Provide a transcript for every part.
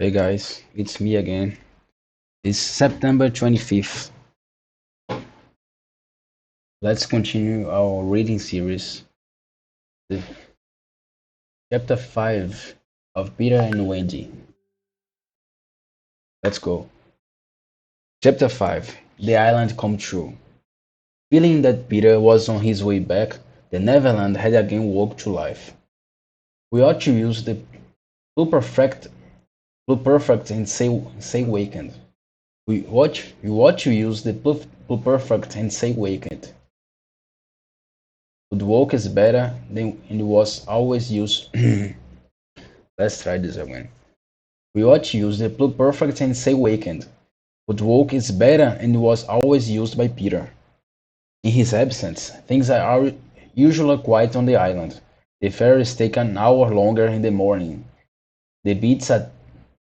Hey guys, it's me again. It's September 25th. Let's continue our reading series, the chapter 5 of Peter and Wendy. Let's go. Chapter 5. The Island Come True. Feeling that Peter was on his way back, the Neverland had again woke to life. We ought to use the pluperfect and say wakened. We ought to use the pluperfect and say wakened. Would woke is better than it was always used. Let's try this again. We ought to use the pluperfect and say wakened. Would woke is better and was always used by Peter. In his absence, things are usually quiet on the island. The ferries take an hour longer in the morning. The beats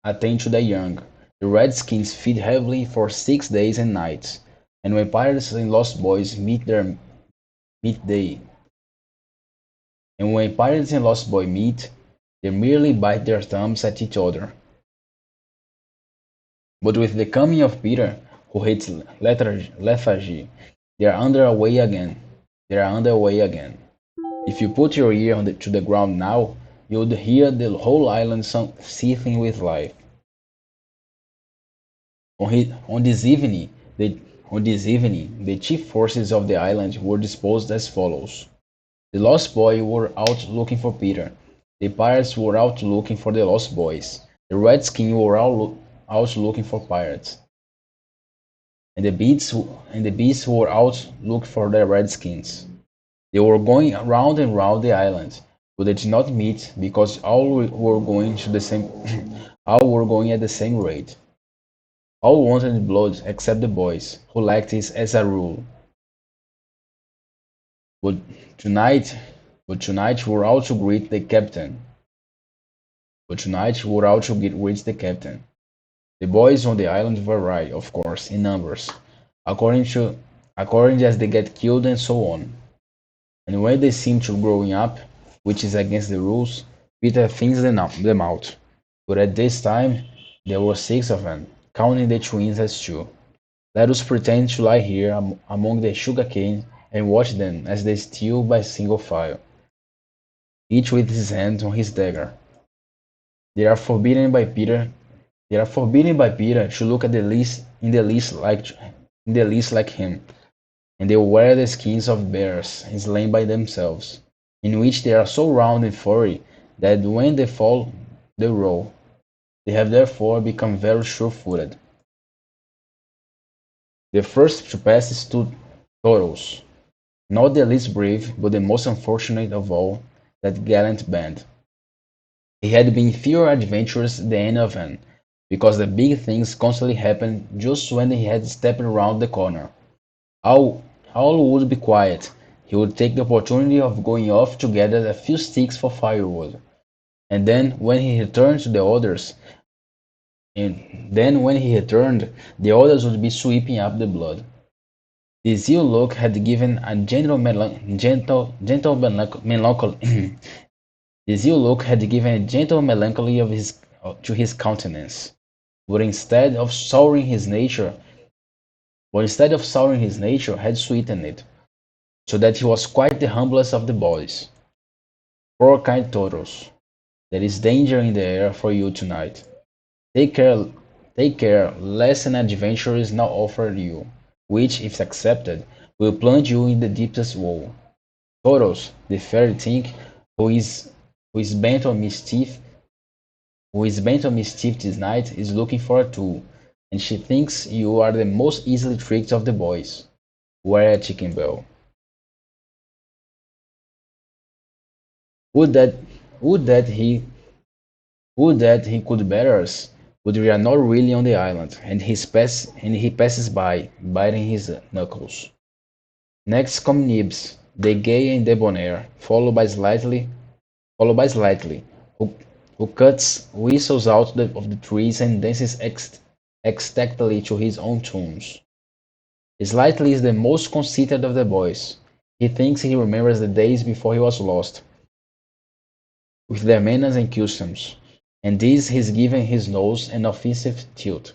attend to the young. The redskins feed heavily for 6 days and nights. And when pirates and lost boys meet they and when pirates and lost boys meet, they merely bite their thumbs at each other. But with the coming of Peter, who hates lethargy, they are under way again. They are under way again. If you put your ear to the ground now, you would hear the whole island seething with life. On this evening, the chief forces of the island were disposed as follows. The lost boys were out looking for Peter. The pirates were out looking for the lost boys. The redskins were out looking for pirates. And the beasts were out looking for the redskins. They were going round and round the island, but they did not meet because all were going to the same all were going at the same rate. All wanted blood except the boys, who lacked it as a rule. But tonight but tonight we're out to greet the captain. But tonight we're out to greet the captain. The boys on the island vary, of course, in numbers, according as they get killed and so on. And when they seem to growing up, which is against the rules, Peter thins them out. But at this time there were 6 of them, counting the twins as 2. Let us pretend to lie here among the sugarcane and watch them as they steal by single file, each with his hand on his dagger. They are forbidden by Peter. They are forbidden by Peter to look at the least like him, and they wear the skins of bears slain by themselves, in which they are so round and furry that when they fall they roll. They have therefore become very sure-footed. The first to pass is Toros, not the least brave, but the most unfortunate of all that gallant band. He had been fewer adventures than any of them, because the big things constantly happened just when he had stepped round the corner. All, all would be quiet. He would take the opportunity of going off to gather a few sticks for firewood, and then when he returned the others would be sweeping up the blood. This ill look had given a gentle melancholy. This ill look had given a gentle melancholy to his countenance, but instead of souring his nature, had sweetened it, so that he was quite the humblest of the boys. Poor kind Toros, there is danger in the air for you tonight. Take care, take care lest an adventure is now offered you, which, if accepted, will plunge you in the deepest woe. Toros, the fairy thing, who is who is bent on mischief, this night, is looking for a tool, and she thinks you are the most easily tricked of the boys. Wear a chicken bell. Would that would that he would that he could better us, but we are not really on the island, and he passes by, biting his knuckles. Next come Nibs, the gay and debonair, followed by Slightly, who cuts whistles out of the trees and dances ecstatically to his own tunes. Slightly is the most conceited of the boys. He thinks he remembers the days before he was lost, with their manners and customs. and this he's given his nose an offensive tilt.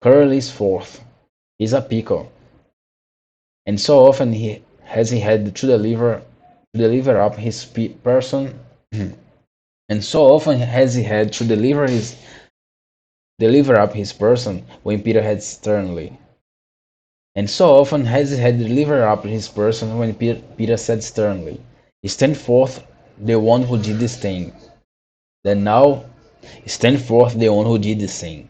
Curly's fourth. He's a pickle, and so often he had to deliver up his person, and so often has he had to deliver up his person when Peter had sternly. And so often has he had to deliver up his person when Peter said sternly, "Stand forth, the one who did this thing." That now, stand forth, the one who did this thing.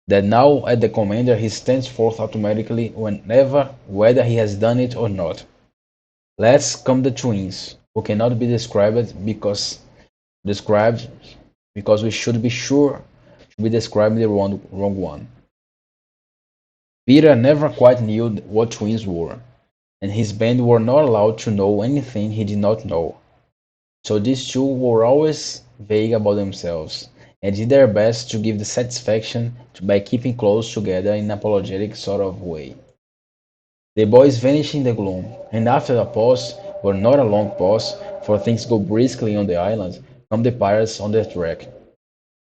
That now, at the commander, he stands forth automatically whenever, whether he has done it or not. Last come the twins, who cannot be described because we should be sure to be describing the wrong one. Peter never quite knew what twins were, and his band were not allowed to know anything he did not know. So these two were always vague about themselves, and did their best to give the satisfaction by keeping close together in an apologetic sort of way. The boys vanished in the gloom, and after a pause, but not a long pause, for things go briskly on the island, come the pirates on their track.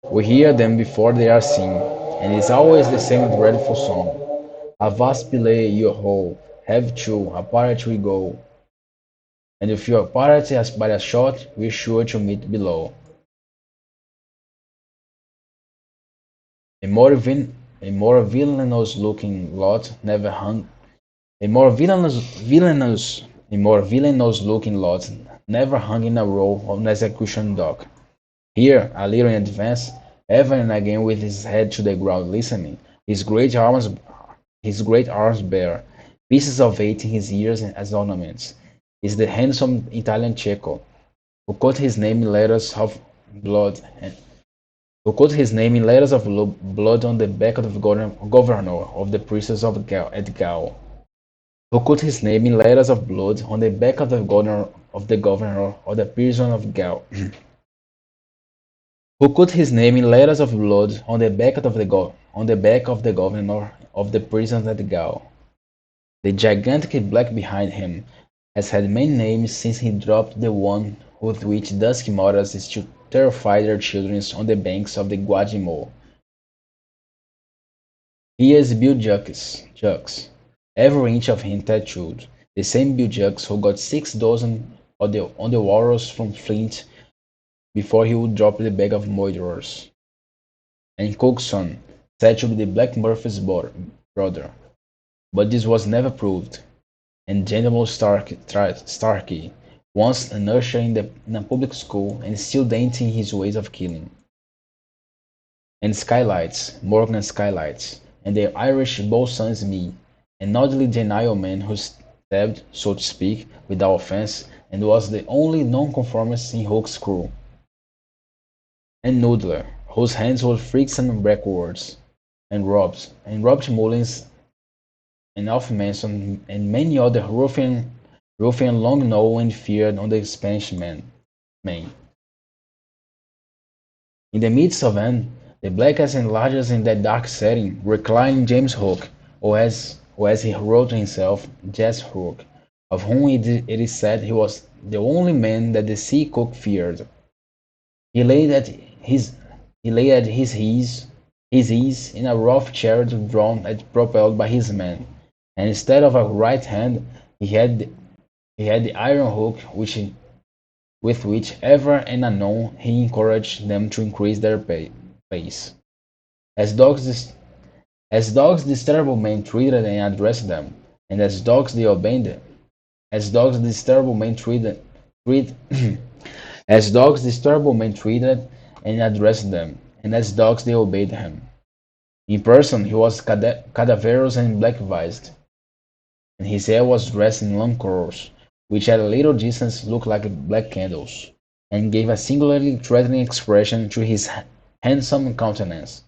We hear them before they are seen, and it is always the same dreadful song. Avast belay your hoe, have to, a pirate we go, and if your pirate is by a shot, we're sure to meet below. A more, a more villainous looking lot never hung. A more villainous looking lot never hung in a row on execution dock. Here, a little in advance, ever and again with his head to the ground listening, his great arms bare, pieces of eight in his ears as ornaments, is the handsome Italian Cecco, who cut his name in letters of blood and who cut his name in letters of blood on the back of the governor of the prisons of at Gao. Who cut his name in letters of blood on the back of the governor of the prison of Gao. Who cut his name in letters of blood on the back of the governor of the prison at Gao. The gigantic black behind him has had many names since he dropped the one with which dusky mothers still terrify their children on the banks of the Guadimo. He is Bill Jux, every inch of him tattooed, the same Bill Jux who got 6 dozen on the walrus from Flint before he would drop the bag of murderers. And Cookson, said to be the Black Murphy's brother, but this was never proved. And General Starkey, once an usher in a public school and still dainty in his ways of killing. And Skylights, Morgan Skylights, and the Irish boatswain's me, an oddly genial man who stabbed, so to speak, without offense, and was the only nonconformist in Hook's crew. And Noodler, whose hands were Frickson backwards, and Robert Mullins, and Alf Manson, and many other ruffian long known and feared on the Spanish main. In the midst of them, the blackest and largest in that dark setting, reclined James Hook, or as he wrote himself, Jess Hook, of whom it is said he was the only man that the sea cook feared. He lay at his ease in a rough chariot drawn and propelled by his men, and instead of a right hand, he had the iron hook with which ever and anon he encouraged them to increase their pace. As dogs this terrible man treated and addressed them, and as dogs they obeyed. As dogs this terrible man treat, as dogs this terrible man treated and addressed them, and as dogs they obeyed him. In person he was cadaverous and black-vised, and his hair was dressed in long curls, which at a little distance looked like black candles, and gave a singularly threatening expression to his handsome countenance.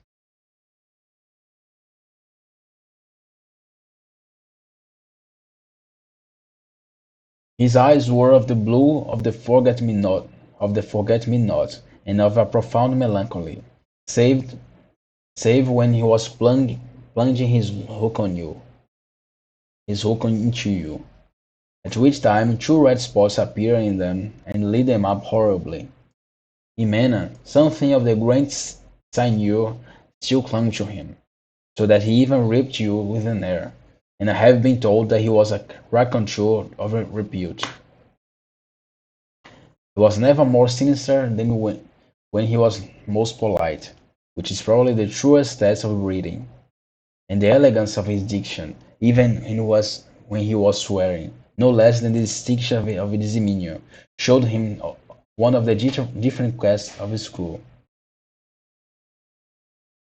His eyes were of the blue of the forget-me-not, and of a profound melancholy, save save when he was plunging his hook into you, at which time two red spots appeared in them and lit them up horribly. Imena, something of the great seigneur, still clung to him, so that he even ripped you with an air, and I have been told that he was a raconteur of repute. He was never more sinister than when he was most polite, which is probably the truest test of breeding, and the elegance of his diction, even when he was swearing, no less than the distinction of his demeanor, showed him one of the different castes of his crew.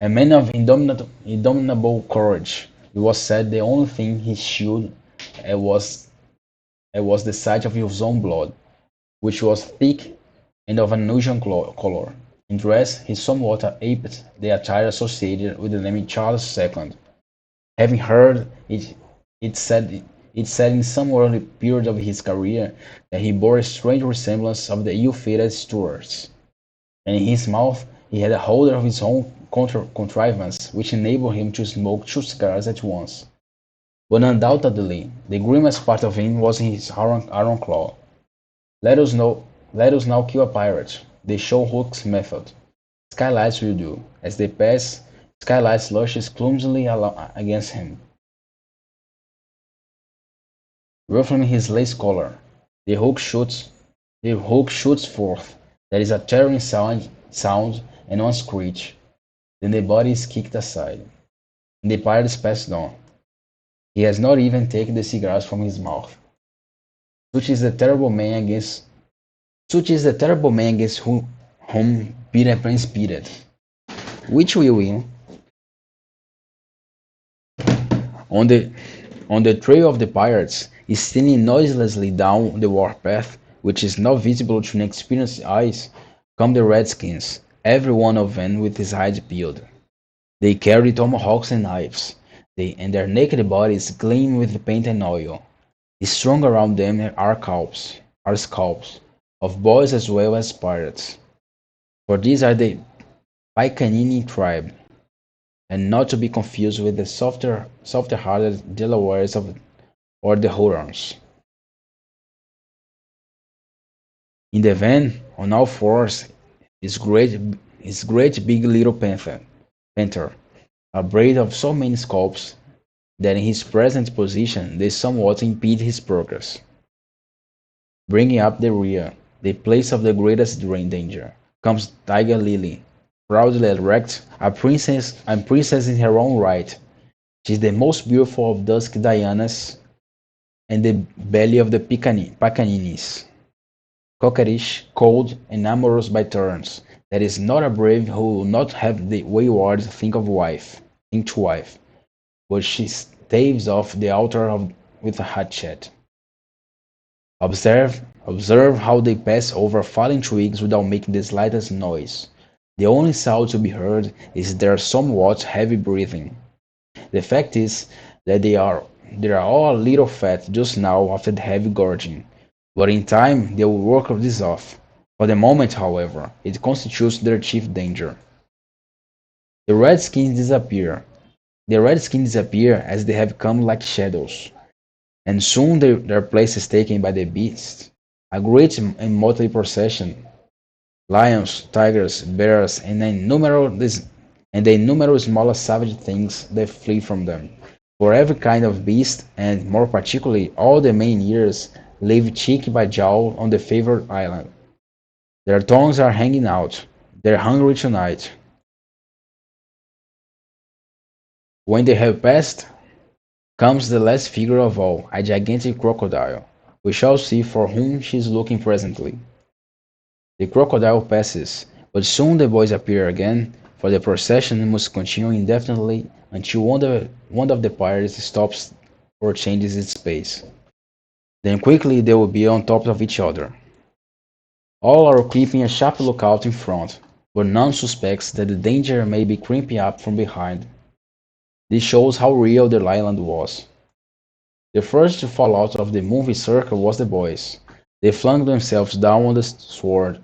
A man of indomitable courage, it was said the only thing he shewed was the sight of his own blood, which was thick and of an unusual color. In dress, he somewhat aped the attire associated with the name Charles II, having heard it said in some early period of his career that he bore a strange resemblance of the ill-fated Stuarts, and in his mouth he had a holder of his own contrivance which enabled him to smoke two cigars at once. But undoubtedly the grimmest part of him was his iron claw. Let us know let us now kill a pirate, the show hook's method. Skylights will do. As they pass, Skylights lushes clumsily against him, ruffling his lace collar. The hook shoots the hook shoots forth. There is a tearing sound and one screech. Then the body is kicked aside, and the pirate is passed on. He has not even taken the cigars from his mouth. Such is the terrible man against whom Peter Pan speeded. Which will win? On the on the trail of the pirates, stealing noiselessly down the warpath, which is now visible to inexperienced eyes, come the redskins, every one of them with his hide peeled. They carry tomahawks and knives, and their naked bodies gleam with paint and oil. Strung around them are scalps, of boys as well as pirates, for these are the Picanini tribe, and not to be confused with the softer-hearted Delawares or the Hurons. In the van, on all fours, is great big little panther, a braid of so many scalps that in his present position they somewhat impede his progress. Bringing up the rear, the place of the greatest danger, comes Tiger Lily, proudly erect, a princess in her own right. She is the most beautiful of dusk Dianas and the belly of the Pacaninis. Coquettish, cold, and amorous by turns, there is not a brave who will not have the wayward think to wife, but she staves off the with a hatchet. Observe how they pass over fallen twigs without making the slightest noise. The only sound to be heard is their somewhat heavy breathing. The fact is that they are all a little fat just now after the heavy gorging, but in time they will work this off. For the moment, however, it constitutes their chief danger. The redskins disappear. The redskins disappear as they have come like shadows, and soon their place is taken by the beasts, a great and motley procession, lions, tigers, bears, and the innumerable smaller savage things that flee from them. For every kind of beast, and more particularly all the man-eaters, live cheek by jowl on the favored island. Their tongues are hanging out. They're hungry tonight. When they have passed, comes the last figure of all, a gigantic crocodile. We shall see for whom she is looking presently. The crocodile passes, but soon the boys appear again, for the procession must continue indefinitely until one of the pirates stops or changes its pace. Then quickly they will be on top of each other. All are keeping a sharp lookout in front, but none suspects that the danger may be creeping up from behind. This shows how real the island was. The first to fall out of the moving circle was the boys. They flung themselves down on the sward,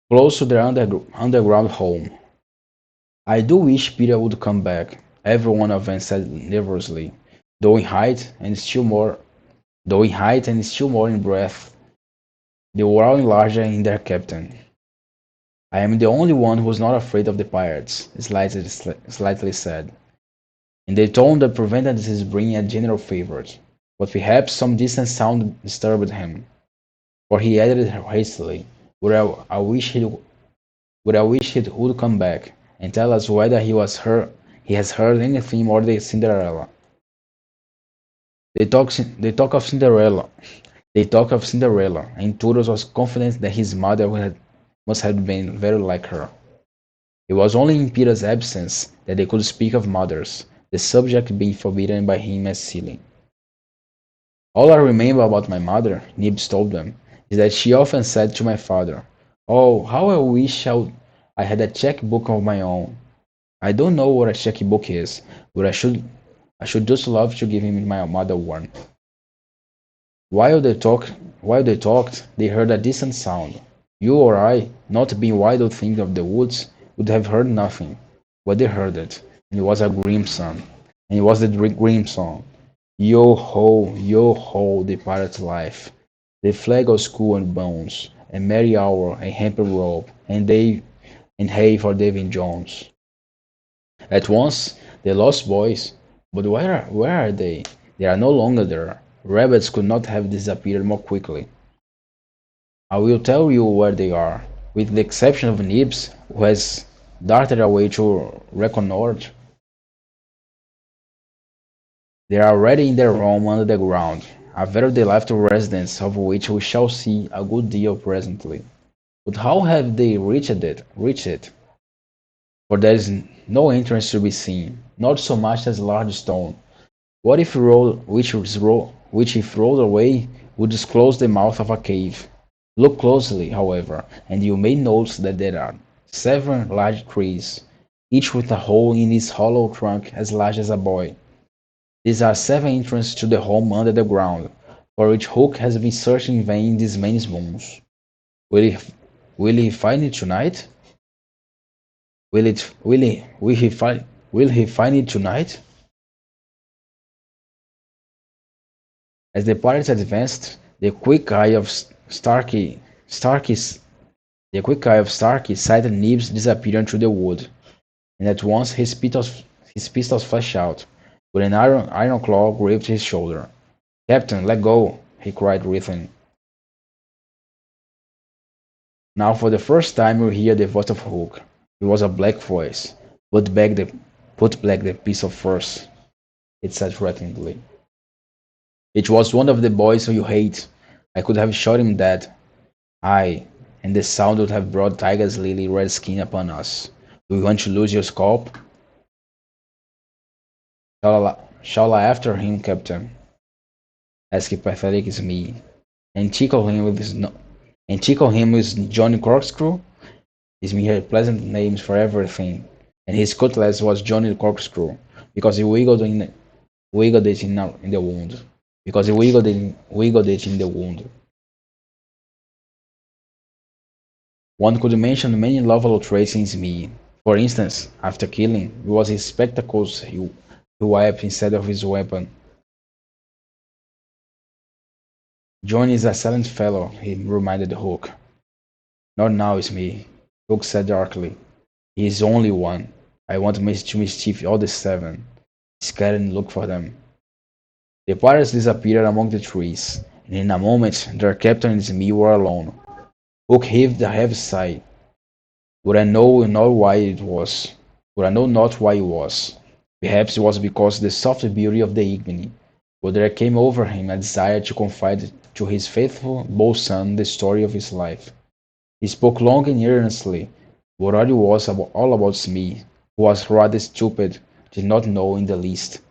close to their underground home. "I do wish Peter would come back," every one of them said nervously, though in height and still more in breadth they were all larger in their captain. I am the only one who's not afraid of the pirates, slightly said, in the tone that prevented his bringing a general favorite. But perhaps some distant sound disturbed him, for he added hastily, I wish he would come back and tell us whether he has heard anything more than Cinderella. They talk of Cinderella. They talk of Cinderella, and Toodles was confident that his mother must have been very like her. It was only in Peter's absence that they could speak of mothers, the subject being forbidden by him as silly. All I remember about my mother, Nibs told them, is that she often said to my father, "Oh, how I wish I had a checkbook of my own. I don't know what a checkbook is, but I should just love to give him my mother one." While they talked, they heard a distant sound. You or I, not being wide thing of the woods, would have heard nothing, but they heard it, and it was a grim song, and it was the grim song. Yo ho, the pirate's life, the flag of skull and bones, a merry hour, a hempen rope, and hay for Davy Jones. At once, the lost boys, but where are they? They are no longer there. Rabbits could not have disappeared more quickly. I will tell you where they are, with the exception of Nibs, who has darted away to reconnoiter. They are already in their home under the ground, a very delightful residence of which we shall see a good deal presently. But how have they reached it? For there is no entrance to be seen, not so much as a large stone. What if which if rolled away would disclose the mouth of a cave? Look closely, however, and you may notice that there are 7 large trees, each with a hole in its hollow trunk as large as a boy. These are 7 entrances to the home under the ground, for which Hook has been searching in vain these many moons. Will he, will he find it tonight? Will he find it tonight? As the pirates advanced, Starkey, the quick eye of Starkey sighted Nibs disappearing through the wood, and at once his pistols flashed out, but an iron claw gripped his shoulder. "Captain, let go!" he cried, writhing. Now for the first time you hear the voice of Hook. It was a black voice. Put back the pistol first, it said threateningly. It was one of the boys you hate. I could have shot him dead. Aye, and the sound would have brought Tiger's lily red skin upon us. Do you want to lose your scalp? Shall I after him, Captain? Asked pathetic Smee, and tickle him with Johnny Corkscrew? Smee had pleasant names for everything, and his cutlass was Johnny Corkscrew, because he wiggled it in the wound. Because he wiggled it in the wound. One could mention many lovable traits in Smee. For instance, after killing, it was his spectacles he wiped instead of his weapon. Johnny is a silent fellow, he reminded Hook. Not now, Smee, Hook said darkly. He is only one. I want to mischief all the 7. Scatter and look for them. The pirates disappeared among the trees, and in a moment their captain and Smee were alone. Hook heaved a heavy sigh. But I know not why it was. But I know not why it was. Perhaps it was because of the soft beauty of the evening, but there came over him a desire to confide to his faithful, bold son the story of his life. He spoke long and earnestly, but all it was all about Smee, who was rather stupid, did not know in the least.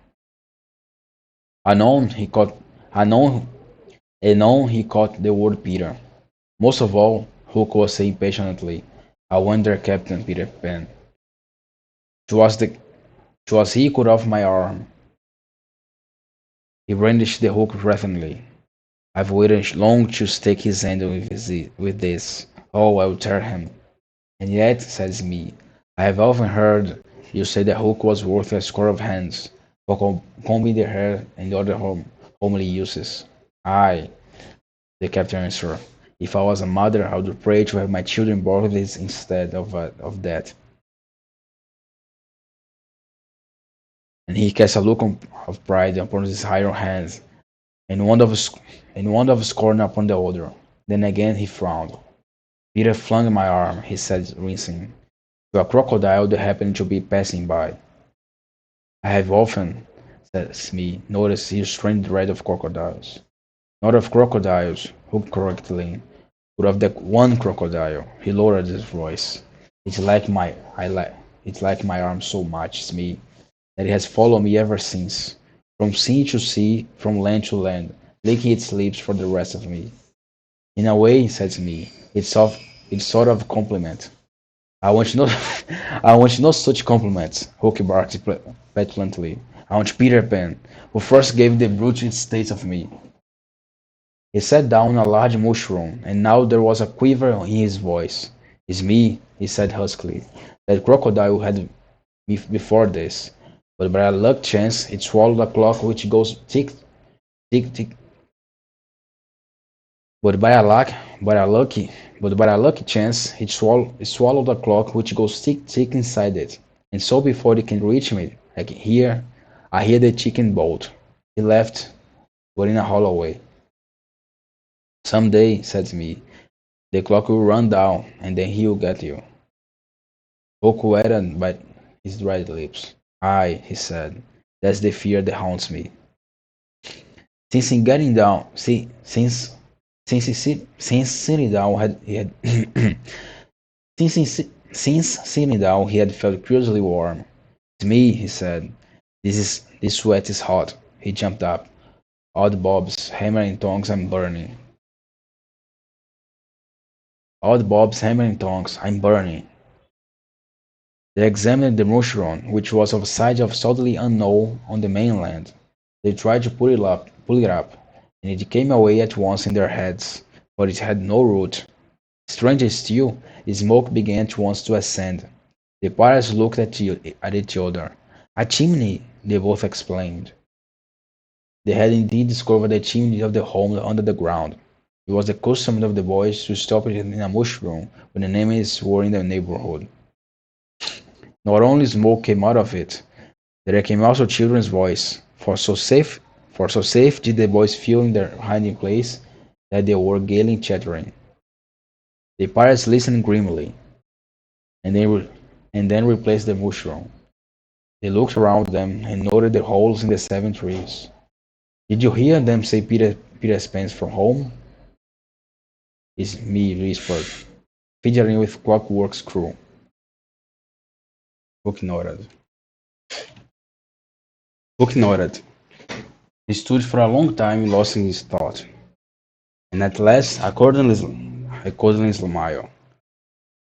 Anon he caught anon, anon he caught the word Peter. Most of all, Hook was saying passionately, I wonder, Captain Peter Pan. 'Twas he cut off my arm. He brandished the hook threateningly. I've waited long to stake his hand with this. Oh, I'll tear him. And yet, said Smee, I have often heard you say the hook was worth a score of hands for combing the hair and other homely uses. Aye, the captain answered. If I was a mother, I would pray to have my children born this instead of that. And he cast a look of pride upon his iron hands, and one of scorn upon the other. Then again he frowned. Peter flung my arm, he said, rinsing, to a crocodile that happened to be passing by. I have often, said Smee, noticed his strange dread of crocodiles. Not of crocodiles, Hook correctly, but of that one crocodile. He lowered his voice. It's like my arm so much, Smee, that it has followed me ever since, from sea to sea, from land to land, licking its lips for the rest of me. In a way, said Smee, it's sort of a compliment. I want no, I want no such compliments, Hook barked petulantly. I want Peter Pan, who first gave the brute its taste of me. He sat down on a large mushroom, and now there was a quiver in his voice. It's me, he said huskily. That crocodile had me before this, but by a luck chance it swallowed a clock which goes tick, tick, tick. But by a luck, by a lucky, but by a lucky chance it swallowed a clock which goes tick, tick inside it. And so before it can reach me, I hear the chicken bolt. He left, but in a hollow way. Some day, said me, the clock will run down, and then he'll get you. Hoku wetted by his dried lips. Aye, he said, that's the fear that haunts me. Since in getting down, see, since sitting down, he had since sitting down, he had felt curiously warm. It's me, he said. This sweat is hot. He jumped up. Odd Bob's hammering tongs, I'm burning. Odd Bob's hammering tongs, I'm burning. They examined the mushroom, which was of a size of totally unknown on the mainland. They tried to pull it up, and it came away at once in their heads, but it had no root. Stranger still, the smoke began at once to ascend. The pirates looked at each other. A chimney, they both exclaimed. They had indeed discovered the chimney of the home under the ground. It was the custom of the boys to stop it in a mushroom when enemies were in the neighborhood. Not only smoke came out of it, there came also children's voice, for so safe did the boys feel in their hiding place that they were gaily chattering. The pirates listened grimly, and then replaced the mushroom. They looked around them and noted the holes in the 7 trees. Did you hear them say Peter Pan's from home? It's me whispered, fidgeting with Clockwork's crew. Hook nodded. Hook nodded. He stood for a long time lost in his thought, and at last a smile.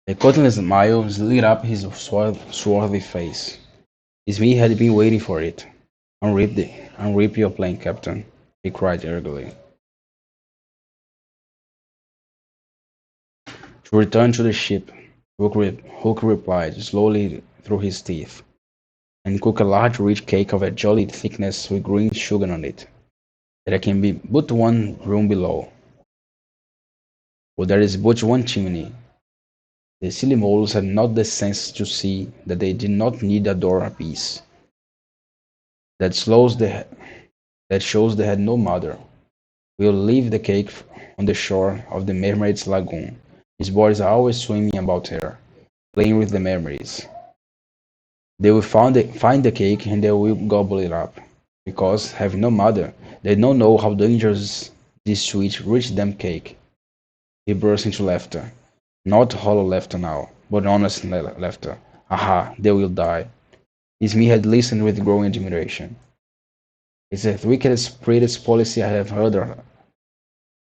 A curdling smile lit up his swarthy face. Smee had been waiting for it. Unrip your plane, Captain, he cried eagerly. To return to the ship, Hook replied slowly through his teeth, and cook a large rich cake of a jolly thickness with green sugar on it. There can be but one room below, for there is but one chimney. The silly moles had not the sense to see that they did not need a door apiece. That shows they had no mother. We'll leave the cake on the shore of the mermaid's lagoon. His boys are always swimming about here, playing with the mermaids. They will find the cake and they will gobble it up, because, having no mother, they don't know how dangerous this sweet, rich damn cake. He burst into laughter. Not hollow laughter now, but honest laughter. Aha, they will die. Smee had listened with growing admiration. It's the wickedest, prettiest policy I have heard of.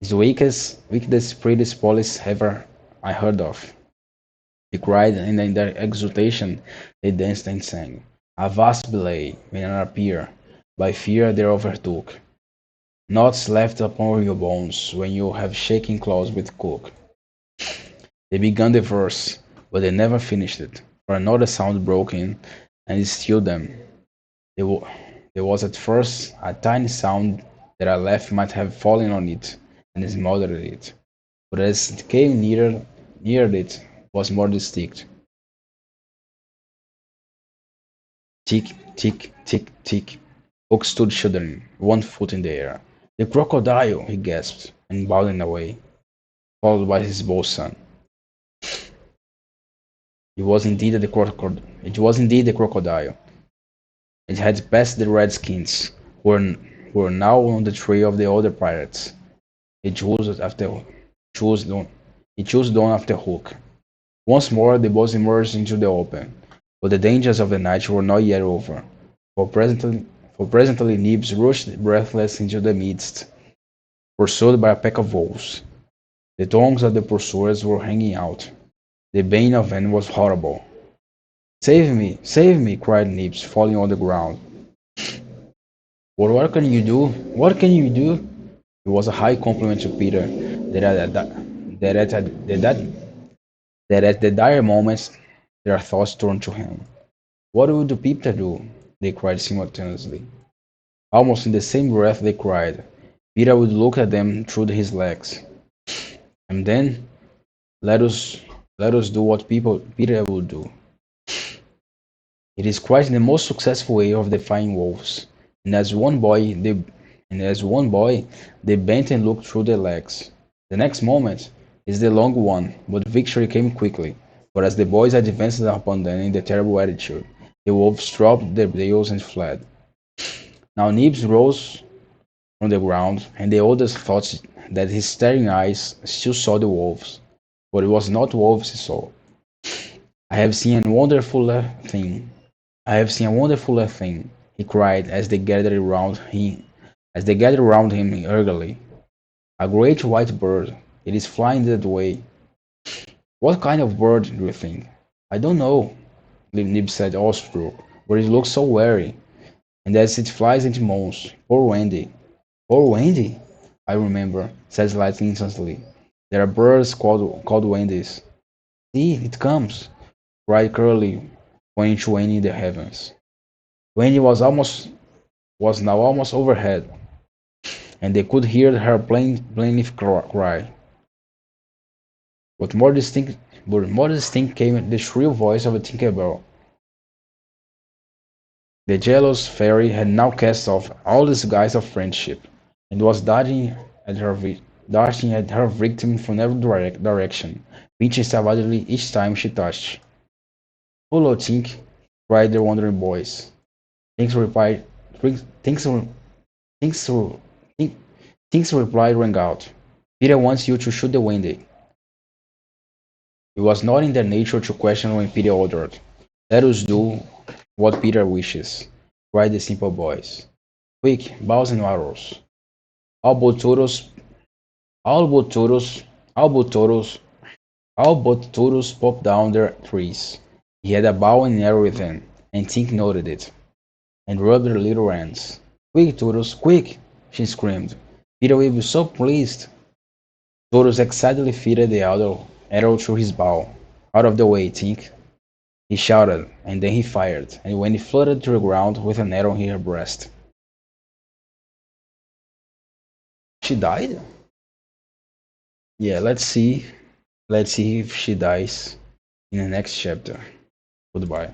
It's the wickedest, prettiest policy ever I heard of. He cried, and in their exultation they danced and sang. A vast belay, when an appear, by fear they overtook. Knots left upon your bones, when you have shaken claws with cook. They began the verse, but they never finished it, for another sound broke in, and stilled them. There was at first a tiny sound that a leaf might have fallen on it, and smothered it. but as it came nearer it was more distinct. Tick, tick, tick, tick. Oak stood shuddering, one foot in the air. The crocodile! He gasped, and bounded away, followed by his bosun. It was indeed the crocodile. It had passed the redskins, who were now on the trail of the other pirates. It chose on, it chose on after Hook. Once more the boats emerged into the open, but the dangers of the night were not yet over, for presently, for presently Nibs rushed breathless into the midst, pursued by a pack of wolves. The tongues of the pursuers were hanging out. The baying of them was horrible. Save me! Cried Nibs, falling on the ground. What can you do? What can you do? It was a high compliment to Peter that at the dire moments their thoughts turned to him. What would Peter do? They cried simultaneously. Almost in the same breath they cried. Peter would look at them through his legs. And then let us do what Peter would do. It is quite the most successful way of defying wolves. And as one boy they bent and looked through their legs. The next moment is the long one, but victory came quickly, for as the boys advanced upon them in the terrible attitude, the wolves dropped their tails and fled. Now Nibs rose from the ground, and the others thought that his staring eyes still saw the wolves, but it was not wolves he saw. I have seen a wonderfuler thing. I have seen a wonderfuler thing, he cried as they gathered round him eagerly. A great white bird. It is flying that way. What kind of bird do you think? I don't know, Nib said awestruck, but it looks so wary. And as it flies it moans. Poor Wendy. Poor Wendy? I remember, said Slightly instantly. There are birds called Wendy's. See, it comes, cried Curly, pointing to Wendy in the heavens. Wendy was now almost overhead, and they could hear her plaintive cry. But more distinct came the shrill voice of a Tinker Bell. The jealous fairy had now cast off all disguise of friendship, and was darting at her victim from every direction, pinching savagely each time she touched. "Hullo, Tink!" cried the wondering boys. Tink's reply, Tink's, Tink's, Tink, Tink's reply rang out. "Peter wants you to shoot the Wendy." It was not in their nature to question when Peter ordered. "Let us do what Peter wishes," cried the simple boys. "Quick, bows and arrows." All but Toros, all but Toros, all but Toros, all but Toros popped down their trees. He had a bow and arrow with him, and Tink noted it, and rubbed their little hands. "Quick, Toros, quick!" she screamed. "Peter will be so pleased." Toros excitedly fitted the arrow through his bow. "Out of the way, Tink!" he shouted, and then he fired, and when he fluttered to the ground with an arrow in her breast. She died? Yeah, let's see. Let's see if she dies in the next chapter. Goodbye.